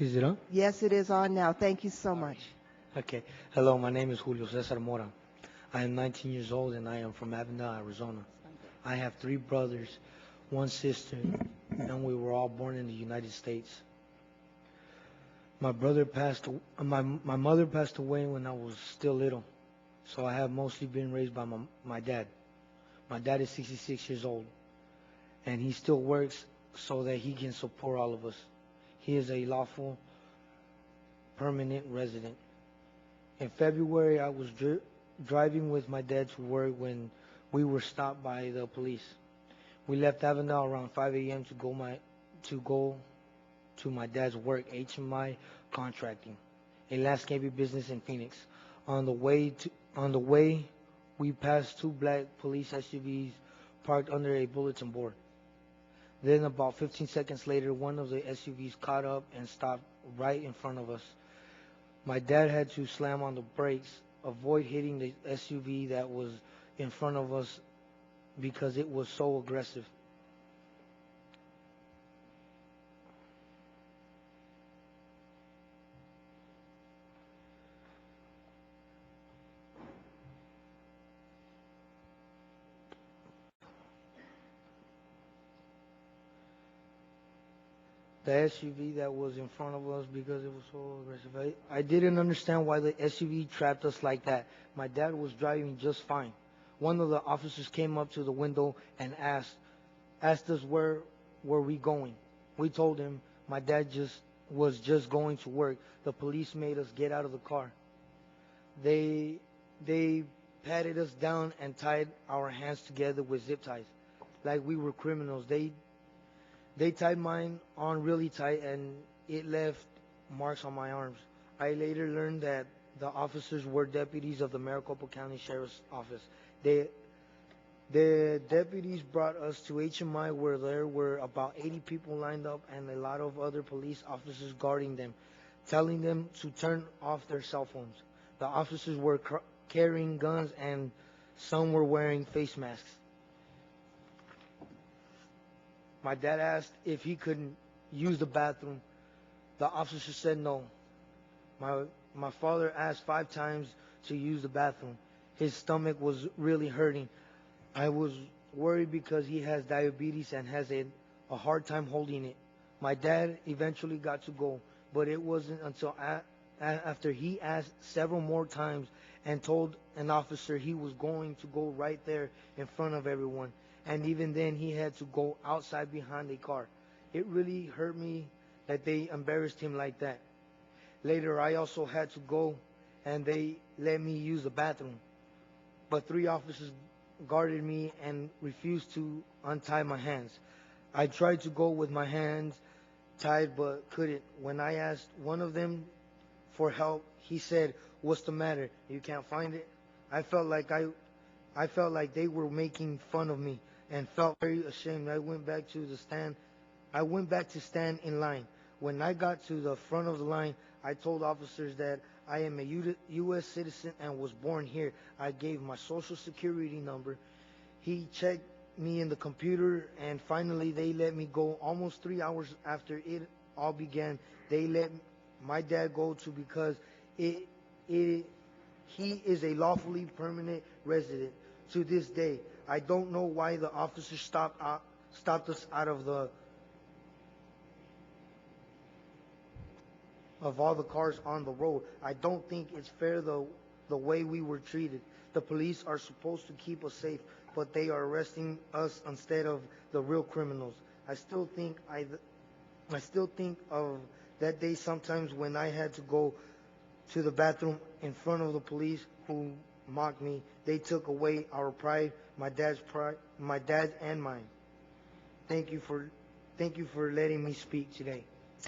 Is it on? Yes, it is on now. Thank you so much. Okay. Hello, my name is Julio Mora. I am 19 years old and I am from Avondale, Arizona. I have three brothers, one sister, and we were all born in the United States. My mother passed away when I was still little, so I have mostly been raised by my dad. My dad is 66 years old, and he still works so that he can support all of us. He is a lawful permanent resident. In February, I was driving with my dad to work when we were stopped by the police. We left Avondale around 5 a.m. to go to my dad's work, HMI Contracting, a landscaping business in Phoenix. On the way, we passed two black police SUVs parked under a bulletin board. Then about 15 seconds later, one of the SUVs caught up and stopped right in front of us. My dad had to slam on the brakes, avoid hitting the SUV that was in front of us because it was so aggressive. The SUV that was in front of us because it was so aggressive. I didn't understand why the SUV trapped us like that. My dad was driving just fine. One of the officers came up to the window and asked us where were we going. We told him my dad was just going to work. The police made us get out of the car. They patted us down and tied our hands together with zip ties, like we were criminals. They tied mine on really tight, and it left marks on my arms. I later learned that the officers were deputies of the Maricopa County Sheriff's Office. The deputies brought us to HMI where there were about 80 people lined up and a lot of other police officers guarding them, telling them to turn off their cell phones. The officers were carrying guns and some were wearing face masks. My dad asked if he could use the bathroom. The officer said no. My father asked 5 times to use the bathroom. His stomach was really hurting. I was worried because he has diabetes and has a hard time holding it. My dad eventually got to go, but it wasn't until after he asked several more times and told an officer he was going to go right there in front of everyone. And even then, he had to go outside behind a car. It really hurt me that they embarrassed him like that. Later, I also had to go, and they let me use the bathroom. But 3 officers guarded me and refused to untie my hands. I tried to go with my hands tied, but couldn't. When I asked one of them for help, he said, "What's the matter? You can't find it?" I felt like they were making fun of me and felt very ashamed. I went back to stand in line. When I got to the front of the line, I told officers that I am a U.S. citizen and was born here. I gave my social security number. He checked me in the computer, and finally they let me go. Almost 3 hours after it all began, they let my dad go too because he is a lawfully permanent resident. To this day, I don't know why the officers stopped us out of all the cars on the road. I don't think it's fair the way we were treated. The police are supposed to keep us safe, but they are arresting us instead of the real criminals. I still think of that day sometimes when I had to go to the bathroom in front of the police who mocked me. They took away our pride, my dad's and mine. Thank you for letting me speak today.